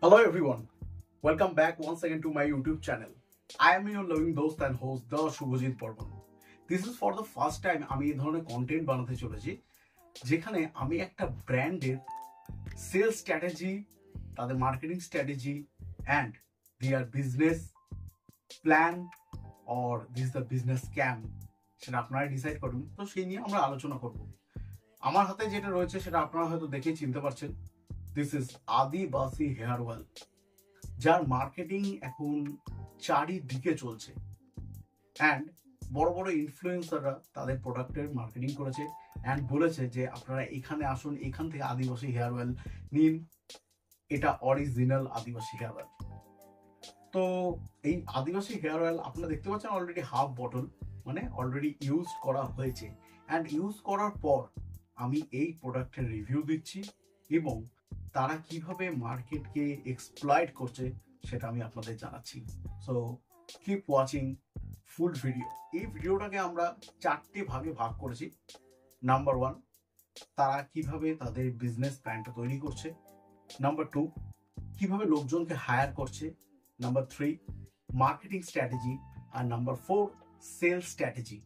Hello everyone, welcome back once again to my YouTube channel. I am your loving dost and host the Shubhajit Burman. This is for the first time আমি এই ধরনের content বানাতে চলেছি যেখানে আমি একটা ব্র্যান্ডের সেলস স্ট্র্যাটেজি, তাদের marketing strategy and their business plan or this is the business scam সেটা আপনারা ডিসাইড করুন। তো সেই নিয়ে আমরা আলোচনা করব। আমার হাতে যেটা রয়েছে সেটা আপনারা হয়তো দেখেই চিনতে পারছেন। This is Adivasi hair oil, যার মার্কেটিং এখন চারিদিকে চলছে অ্যান্ড বড় বড় ইনফ্লুয়েন্সাররা তাদের প্রোডাক্টের মার্কেটিং করেছে অ্যান্ড বলেছে যে আপনারা এখানে আসুন, এখান থেকে আদিবাসী হেয়ার অয়েল নিন, এটা অরিজিনাল আদিবাসী হেয়ার অয়েল। তো এই আদিবাসী হেয়ার অয়েল আপনারা দেখতে পাচ্ছেন অলরেডি হাফ বটল, মানে অলরেডি ইউজ করা হয়েছে অ্যান্ড ইউজ করার পর আমি এই প্রোডাক্টের রিভিউ দিচ্ছি এবং তারা কিভাবে মার্কেটকে এক্সপ্লয়েট করছে সেটা আমি আপনাদের জানাচ্ছি। So keep watching full video. এই ভিডিওটাকে আমরা চারটে ভাগে ভাগ করেছি। নাম্বার 1, তারা কিভাবে তাদের বিজনেস প্ল্যানটা তৈরি করছে। নাম্বার 2, কিভাবে লোকজনকে হায়ার করছে। Number 3, marketing strategy. আর নাম্বার 4, সেলস স্ট্র্যাটেজি।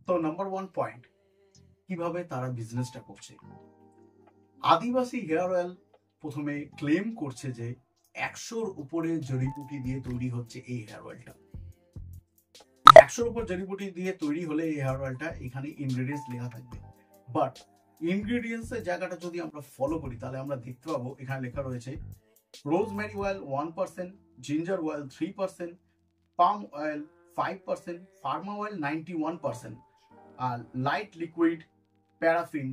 তো নাম্বার 1 পয়েন্ট, কিভাবে তারা বিজনেসটা করছে। আদিবাসী হেয়ার অয়েল প্রথমে ক্লেম করছে যে 100-র উপরে জড়িবুটি দিয়ে তৈরি হচ্ছে এই হেয়ার অয়েলটা। 100-র উপর জড়িবুটি দিয়ে তৈরি হলে এই হেয়ার অয়েলটা এখানে ইনগ্রেডিয়েন্টস লেখা থাকবে, বাট ইনগ্রেডিয়েন্টস এর জায়গাটা যদি আমরা ফলো করি তাহলে আমরা দেখতে পাবো এখানে লেখা রয়েছে rosemary oil 1%, ginger oil 3%, palm oil 5%, Pharma oil 91%, আর লাইট লিকুইড, প্যারাফিন,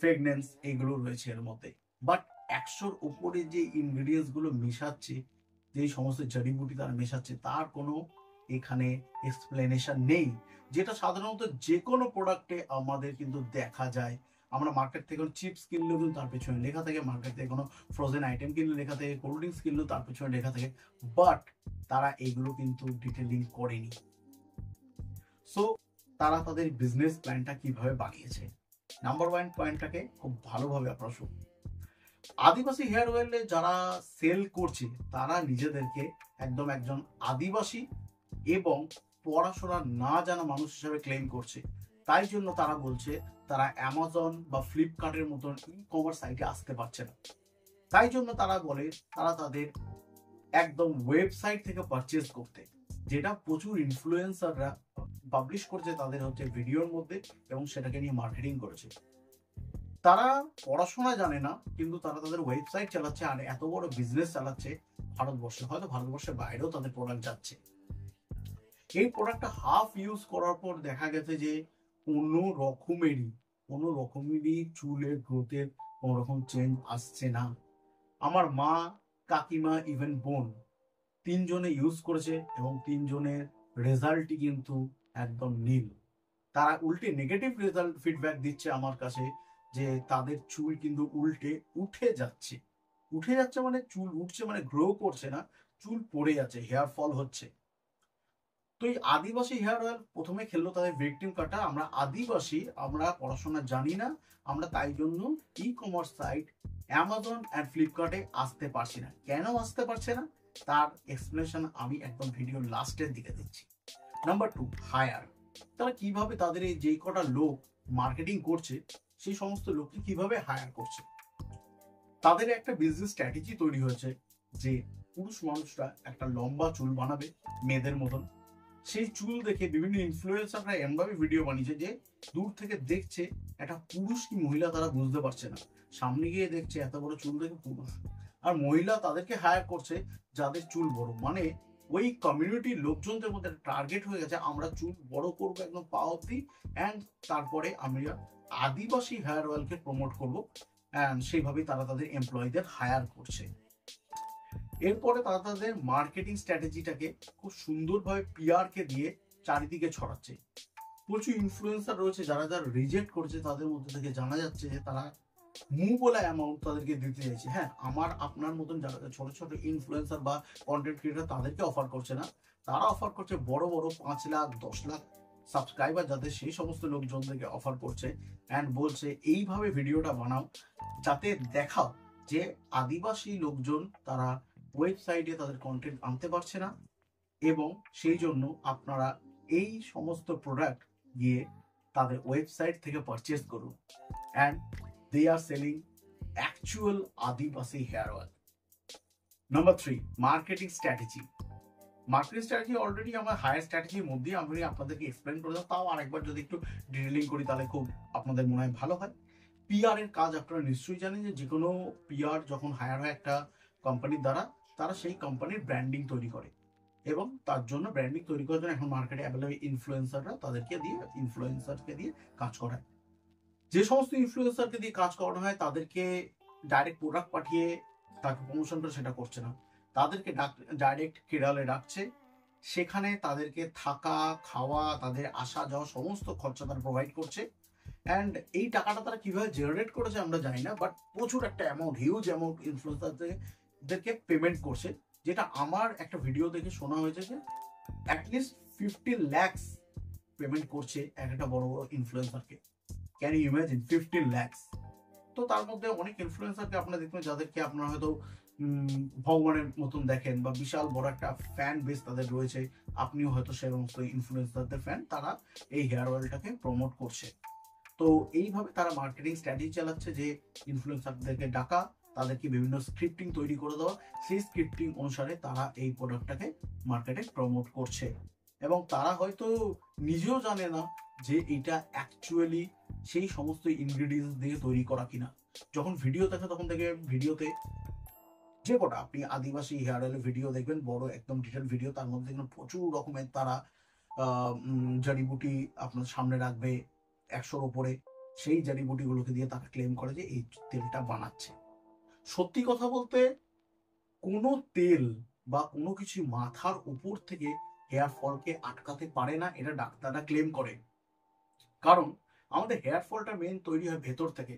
ফ্রেগনেন্স এগুলো রয়েছে এর মধ্যে। বাট 100-র উপরে যে ইনগ্রেডিয়েন্টস গুলো মেশাচ্ছে, যে সমস্ত জড়িবুটি তারা মেশাচ্ছে, তার কোনো এখানে এক্সপ্লেনেশন নেই, যেটা সাধারণত যে কোনো প্রোডাক্টে আমাদের কিন্তু দেখা যায়। আমরা মার্কেট থেকে কোনো চিপস কিনলেও কিন্তু তার পেছনে লেখা থাকে, মার্কেট থেকে কোনো ফ্রোজেন আইটেম কিনলে লেখা থাকে, কোল্ড ড্রিঙ্কস কিনলেও তার পেছনে লেখা থাকে, বাট তারা এগুলো কিন্তু ডিটেলিং করেনি। সো তারা তাদের বিজনেস প্ল্যানটা কিভাবে বানিয়েছে, নাম্বার 1 পয়েন্টটাকে খুব ভালোভাবে আপনারা শুনুন। আদিবাসী হেয়ার অয়েলে যারা সেল করছে তারা নিজেদেরকে একদম একজন আদিবাসী এবং পড়াশোনা না জানা মানুষ হিসেবে ক্লেম করছে। তাই জন্য তারা বলছে তারা অ্যামাজন বা ফ্লিপকার্টের মতন ই কমার্স সাইটে আসতে পারছে না। তাই জন্য তারা বলে তারা তাদের একদম ওয়েবসাইট থেকে পারচেজ করতে, যেটা প্রচুর ইনফ্লুয়েন্সাররা পাবলিশ করছে তাদের হচ্ছে ভিডিওর মধ্যে এবং সেটাকে নিয়ে মার্কেটিং করেছে। তারা পড়াশোনা জানে না, কিন্তু তারা তাদের ওয়েবসাইট চালাচ্ছে আর এত বড় বিজনেস চালাচ্ছে ভারতবর্ষে, হয়তো ভারতবর্ষের বাইরেও তাদের প্রোডাক্ট যাচ্ছে। এই প্রোডাক্টটা হাফ ইউজ করার পর দেখা গেছে যে কোনো রকমেরই চুলের গ্রোথের কোনো রকম চেঞ্জ আসছে না। আমার মা, কাকিমা, ইভেন বোন 3 জনে ইউজ করেছে এবং 3 জনের রেজাল্টই কিন্তু একদম নীল। তারা উল্টে নেগেটিভ রেজাল্ট ফিডব্যাক দিচ্ছে আমার কাছে যে তাদের চুল কিন্তু উল্টে উঠে যাচ্ছে মানে চুল উঠছে মানে গ্রো করছে না, চুল পড়ে যাচ্ছে, হেয়ার ফল হচ্ছে। তো এই আদিবাসী হেয়ার অয়েল প্রথমে খেললো তাদের ভিকটিম কার্ডটা। আমরা আদিবাসী, আমরা পড়াশোনা জানি না, আমরা তাই জন্য e commerce site Amazon and ফ্লিপকার্টে আসতে পারছি না। কেন আসতে পারছে না তার এক্সপ্লেনেশন আমি একদম ভিডিওর লাস্টের দিকে দিচ্ছি। Number 2, hire. তারা কিভাবে তাদের এই যে কটা লোক মার্কেটিং করছে সেই সমস্ত লোককে কিভাবে হায়ার করছে। তাদের একটা বিজনেস স্ট্র্যাটেজি তৈরি হয়েছে যে পুরুষ মানুষরা একটা লম্বা চুল বানাবে মেয়েদের মতন। সেই চুল দেখে বিভিন্ন ইনফ্লুয়েন্সাররা এমনভাবে ভিডিও বানিয়েছে যে দূর থেকে দেখছে একটা পুরুষ কি মহিলা তারা বুঝতে পারছে না, সামনে গিয়ে দেখছে এত বড় চুল দেখে পুরুষ, আর মহিলা তাদেরকে হায়ার করছে যাদের চুল বড়। মানে ওই কমিউনিটির লোকজনদের মধ্যে টার্গেট হয়ে গেছে আমরা চুল বড় করবো একদম পা অব্দি, অ্যান্ড তারপরে আমরা আদিবাসী হেয়ার অয়েলকে প্রমোট করবো, অ্যান্ড সেইভাবেই তারা তাদের এমপ্লয়ীদের হায়ার করছে। এরপরে তারা তাদের মার্কেটিং স্ট্র্যাটেজিটাকে খুব সুন্দরভাবে পিআর কে দিয়ে চারিদিকে ছড়াচ্ছে। প্রচুর ইনফ্লুয়েন্সার রয়েছে যারা যারা রিজেক্ট করেছে, তাদের মধ্যে থেকে জানা যাচ্ছে যে তারা বলা অ্যামাউন্ট তাদেরকে দিতে চাইছে। হ্যাঁ, আমার আপনার মতন যারা ছোট ছোট ইনফ্লুয়েন্সার বা কন্টেন্ট ক্রিয়েটার তাদেরকে অফার করছে না, তারা অফার করছে বড় বড় 5 লাখ 10 লাখ সাবস্ক্রাইবার যাদের, সেই সমস্ত লোকজনদেরকে অফার করছে অ্যান্ড বলছে এইভাবে ভিডিওটা বানাও যাতে দেখাও যে আদিবাসী লোকজন তারা ওয়েবসাইটে তাদের কন্টেন্ট আনতে পারছে না, এবং সেই জন্য আপনারা এই সমস্ত প্রোডাক্ট গিয়ে তাদের ওয়েবসাইট থেকে পারচেস করুন, and they are selling actual Adivasi hair oil. Number 3, marketing strategy. Marketing strategy already আমার হায়ার স্ট্র্যাটেজির মধ্যে আমি আপনাদেরকে এক্সপ্লেন করে দেবো, তাও আরেকবার যদি একটু ডিটেলিং করি তাহলে খুব আপনাদের মনে হয় ভালো হয়। পিআর এর কাজ আপনারা নিশ্চয়ই জানেন যে কোনো পিআর যখন হায়ার হয় একটা কোম্পানির দ্বারা, তারা সেই কোম্পানির ব্র্যান্ডিং তৈরি করে, এবং তার জন্য ব্র্যান্ডিং তৈরি করার জন্য এখন মার্কেটে অ্যাভেলেবল ইনফ্লুয়েন্সাররা তাদেরকে দিয়ে ইনফ্লুয়েন্সারকে দিয়ে কাজ করায়। যে সমস্ত ইনফ্লুয়েন্সারকে দিয়ে কাজ করানো হয় তাদেরকে ডাইরেক্ট প্রোডাক্ট পাঠিয়ে তাকে প্রমোশন করে সেটা করছে না, তাদেরকে ডাইরেক্ট কেরালে ডাকছে, সেখানে তাদেরকে থাকা খাওয়া তাদের আসা যাওয়া সমস্ত খরচা তারা প্রোভাইড করছে। অ্যান্ড এই টাকাটা তারা কিভাবে জেনারেট করেছে আমরা জানি না, বাট প্রচুর একটা অ্যামাউন্ট, হিউজ অ্যামাউন্ট ইনফ্লুয়েন্সারদেরকে পেমেন্ট করছে, যেটা আমার একটা ভিডিও দেখে শোনা হয়েছে যে অ্যাটলিস্ট 50 lakhs পেমেন্ট করছে একটা বড় বড় ইনফ্লুয়েন্সারকে। Can you imagine 50 lakhs? তো তার মধ্যে অনেক ইনফ্লুয়েন্সারকে আপনারা দেখবেন যাদেরকে আপনারা হয়তো ভগবানের মতন দেখেন, বা বিশাল বড় একটা ফ্যান বেস তাদের রয়েছে, আপনিও হয়তো সেই সমস্ত ইনফ্লুয়েন্সারদের ফ্যান, তারা এই হেয়ার অয়েলটাকে প্রমোট করছে। তো এইভাবে তারা মার্কেটিং স্ট্র্যাটেজি চালাচ্ছে যে ইনফ্লুয়েন্সারদেরকে ডাকা, তাদেরকে বিভিন্ন স্ক্রিপ্টিং তৈরি করে দেওয়া, সেই স্ক্রিপ্টিং অনুসারে তারা এই প্রোডাক্টটাকে মার্কেটে প্রমোট করছে, এবং তারা হয়তো নিজেও জানে না যে এটা অ্যাকচুয়ালি সেই সমস্ত ইনগ্রিডিয়েন্টস দিয়ে তৈরি করা কিনা। যখন ভিডিও দেখে তখন থেকে ভিডিওতে যে কটা আপনি আদিবাসী হেয়ার অয়েলের ভিডিও দেখবেন, বড় একদম ডিটেল ভিডিও, তার মধ্যে দেখবেন প্রচুর রকমের তারা জাড়িবুটি আপনার সামনে রাখবে 100-র উপরে, সেই জাড়িবুটিগুলোকে দিয়ে তারা ক্লেম করে যে এই তেলটা বানাচ্ছে। সত্যি কথা বলতে কোনো তেল বা কোনো কিছু মাথার উপর থেকে হেয়ার ফলকে আটকাতে পারে না, এটা ডাক্তাররা ক্লেম করে। কারণ আমাদের হেয়ার ফলটা মেন তৈরি হয় ভেতর থেকে।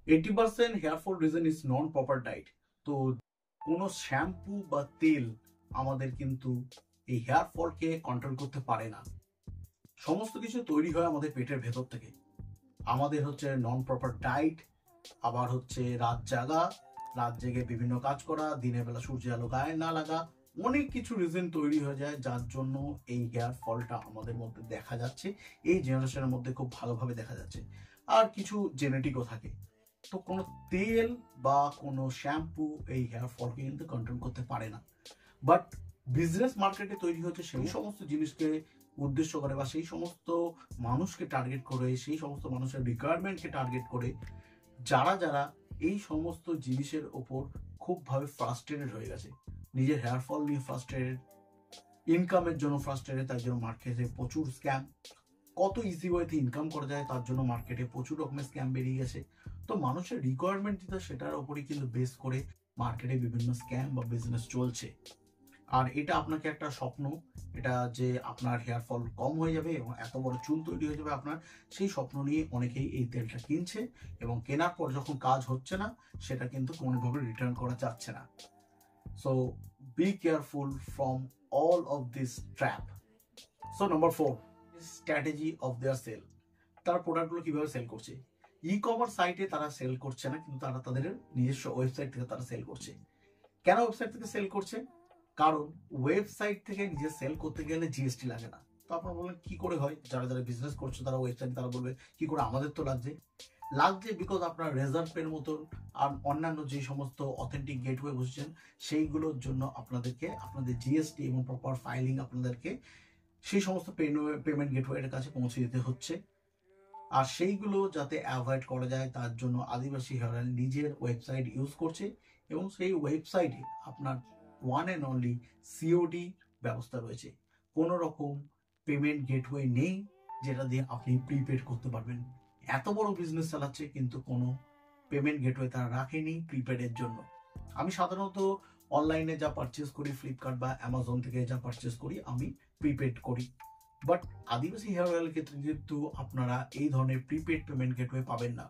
80% hair fall reason is non proper diet. তো কোনো শ্যাম্পু বা তেল আমাদের কিন্তু এই হেয়ার ফলকে কন্ট্রোল করতে পারে না। সমস্ত কিছু তৈরি হয় আমাদের পেটের ভেতর থেকে। আমাদের হচ্ছে নন প্রপার ডায়েট, আবার হচ্ছে রাত জেগে বিভিন্ন কাজ করা, দিনের বেলা সূর্যের আলো গায়ে না লাগা, অনেক কিছু রিজন তৈরি হয়ে যায় যার জন্য এই হেয়ার ফলটা আমাদের মধ্যে দেখা যাচ্ছে, এই জেনারেশনের মধ্যে খুব ভালোভাবে দেখা যাচ্ছে। আর কিছু জেনেটিকও থাকে। তো কোনো তেল বা কোনো শ্যাম্পু এই হেয়ার ফলকে কিন্তু কন্ট্রোল করতে পারে না। বাট বিজনেস মার্কেটে তৈরি হচ্ছে সেই সমস্ত জিনিসকে উদ্দেশ্য করে, বা সেই সমস্ত মানুষকে টার্গেট করে, সেই সমস্ত মানুষের রিকোয়ারমেন্টকে টার্গেট করে, যারা এই সমস্ত জিনিসের ওপর খুবভাবে ফ্রাস্ট্রেটেড হয়ে গেছে, নিজের হেয়ার ফল নিয়ে ফ্রাস্ট্রেটেড, ইনকামের জন্য ফ্রাস্ট্রেটেড, তার জন্য মার্কেটে প্রচুর স্ক্যাম, কত ইজি ওয়েতে ইনকাম করা যায় তার জন্য মার্কেটে প্রচুর রকমের স্ক্যাম বেরিয়ে গেছে। তো মানুষের রিকোয়ারমেন্ট যেটা সেটার উপরই কিন্তু বেস করে মার্কেটে বিভিন্ন স্ক্যাম বা বিজনেস চলছে। আর এটা আপনাকে একটা স্বপ্ন, এটা যে আপনার হেয়ার ফল কম হয়ে যাবে এবং এত বড় চুল তৈরি হয়ে যাবে আপনার, সেই স্বপ্ন নিয়ে অনেকেই এই তেলটা কিনছে, এবং কেনার পর যখন কাজ হচ্ছে না সেটা কিন্তু কোনোভাবে রিটার্ন করা যাচ্ছে না। So be careful from all of this trap. So number 4, strategy of their sale. তারা প্রোডাক্টগুলো কিভাবে সেল করছে? ই কমার্স সাইটে তারা সেল করছে না, কিন্তু তারা তাদের নিজস্ব ওয়েবসাইট থেকে তারা সেল করছে। কেন ওয়েবসাইট থেকে সেল করছে? কারণ ওয়েবসাইট থেকে নিজে সেল করতে গেলে জিএসটি লাগে না। তো আপনারা বলবেন কি করে হয়? যারা বিজনেস করছে তারা ওয়েবসাইট, তারা বলবে কি করে, আমাদের তো লাগছে বিকজ আপনার রেজার্ভের মতন আর অন্যান্য যে সমস্ত অথেন্টিক গেটওয়ে বসেছেন সেইগুলোর জন্য আপনাদের জিএসটি এবং প্রপার ফাইলিং আপনাদেরকে সেই সমস্ত পেমেন্ট গেটওয়ের কাছে পৌঁছে দিতে হচ্ছে। আর সেইগুলো যাতে অ্যাভয়েড করা যায় তার জন্য আদিবাসী হেয়ার অয়েল নিজের ওয়েবসাইট ইউজ করছে, এবং সেই ওয়েবসাইটে আপনার ওয়ান অ্যান্ড অনলি সিওডি ব্যবস্থা রয়েছে। কোনো রকম পেমেন্ট গেটওয়ে নেই যেটা দিয়ে আপনি প্রিপেড করতে পারবেন। এত বড় বিজনেস চালাচ্ছে কিন্তু কোনো পেমেন্ট গেটওয়ে তারা রাখেনি প্রিপেডের জন্য। আমি সাধারণত অনলাইনে যা পারচেস করি, ফ্লিপকার্ট বা অ্যামাজন থেকে যা পারচেস করি, আমি প্রিপেড করি। বাট আদিবাসী হেয়ার অয়েলের ক্ষেত্রে কিন্তু আপনারা এই ধরনের প্রিপেড পেমেন্ট গেটওয়ে পাবেন না।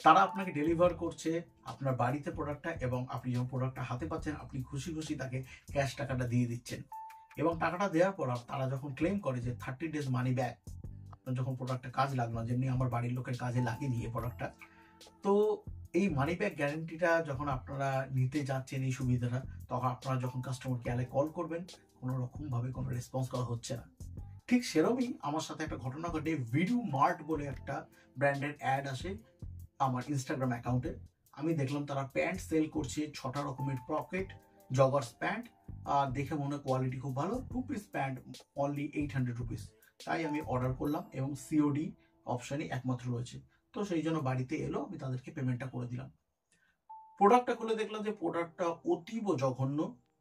তারা আপনাকে ডেলিভার করছে আপনার বাড়িতে প্রোডাক্টটা, এবং আপনি যখন প্রোডাক্টটা হাতে পাচ্ছেন আপনি খুশি খুশি তাকে ক্যাশ টাকাটা দিয়ে দিচ্ছেন, এবং টাকাটা দেওয়ার পর তারা যখন ক্লেম করে যে 30 days মানি ব্যাক, আপনার যখন প্রোডাক্টটা কাজ লাগলো, যেমনি আমার বাড়ির লোকের কাজে লাগেনি এই প্রোডাক্টটা, তো এই মানি ব্যাক গ্যারান্টিটা যখন আপনারা নিতে যাচ্ছেন এই সুবিধাটা, তখন আপনারা যখন কাস্টমার কেয়ারে কল করবেন কোনো রকমভাবে কোনো রেসপন্স করা হচ্ছে না। ঠিক সেরকমই আমার সাথে একটা ঘটনা ঘটে। ভিডিও মার্ট বলে একটা ব্র্যান্ডের অ্যাড আসে আমার ইনস্টাগ্রাম অ্যাকাউন্টে। আমি দেখলাম তারা প্যান্ট সেল করছে, 6টা রকমের পকেট জগার্স প্যান্ট। আর দেখে মনে কোয়ালিটি খুব ভালো, 2 পিস প্যান্ট অনলি 800 রুপিস। তাই আমি অর্ডার করলাম এবং সিওডি অপশানই একমাত্র রয়েছে। তো সেই জন্য বাড়িতে এলো, আমি তাদেরকে পেমেন্টটা করে দিলাম। প্রোডাক্টটা খুলে দেখলাম যে প্রোডাক্টটা অতীব জঘন্য,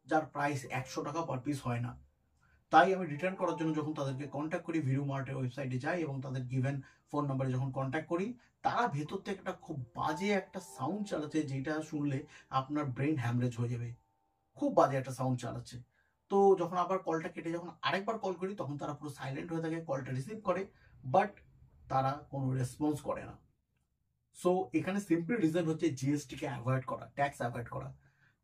যার প্রাইস 100 টাকা পার পিস হয় না। তাই আমি রিটার্ন করার জন্য যখন তাদেরকে কন্ট্যাক্ট করি, ভিডিও মার্টের ওয়েবসাইটে যাই এবং তাদের গিভেন ফোন নাম্বারে যখন কন্ট্যাক্ট করি, তারা ভেতর থেকে একটা খুব বাজে একটা সাউন্ড চালাচ্ছে, যেটা শুনলে আপনার ব্রেন হ্যামরেজ হয়ে যাবে। খুব বাজে একটা সাউন্ড চালাচ্ছে। তো যখন আবার কলটা কেটে যখন আরেকবার কল করি, তখন তারা পুরো সাইলেন্ট হয়ে থাকে, কলটা রিসিভ করে বাট তারা কোনো রেসপন্স করে না। সো এখানে সিম্পল রিজন হচ্ছে জিএসটি কে অ্যাভয়েড করা, ট্যাক্স অ্যাভয়েড করা।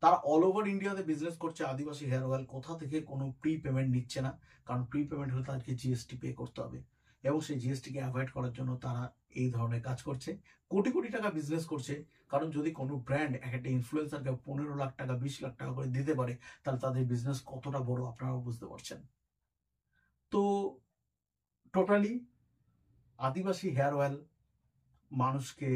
তারা অল ওভার ইন্ডিয়াতে বিজনেস করছে, আদিবাসী হেয়ার অয়েল কোথা থেকে কোনো প্রি পেমেন্ট নিচ্ছে না, কারণ প্রি পেমেন্ট হলে তাদেরকে জিএসটি পে করতে হবে এবং সেই জিএসটি কে অ্যাভয়েড করার জন্য তারা এই ধরনের কাজ করছে। কোটি কোটি টাকা বিজনেস করছে, কারণ যদি কোনো ব্র্যান্ড একটা ইনফ্লুয়েন্সারকে 15 লাখ টাকা 20 লাখ টাকা করে দিতে পারে, তাহলে তাদের বিজনেস কতটা বড় আপনারাও বুঝতে পারছেন। তো টোটালি আদিবাসী হেয়ার অয়েল মানুষকে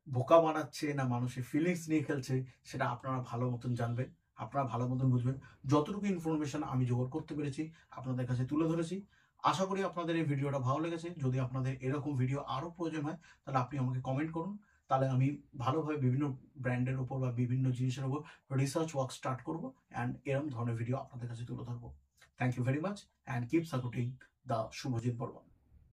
বোকা বানাচ্ছে না মানুষের ফিলিংস নিয়ে খেলছে, সেটা আপনারা ভালো মতন জানবেন, আপনারা ভালো মতন বুঝবেন। যতটুকু ইনফরমেশন আমি জোগাড় করতে পেরেছি আপনাদের কাছে তুলে ধরেছি। আশা করি আপনাদের এই ভিডিওটা ভালো লেগেছে। যদি আপনাদের এরকম ভিডিও আরও প্রয়োজন হয়, তাহলে আপনি আমাকে কমেন্ট করুন। তাহলে আমি ভালোভাবে বিভিন্ন ব্র্যান্ডের উপর বা বিভিন্ন জিনিসের উপর রিসার্চ ওয়ার্ক স্টার্ট করবো অ্যান্ড এরকম ধরনের ভিডিও আপনাদের কাছে তুলে ধরবো। Thank you very much and keep supporting the Subhajit Barman.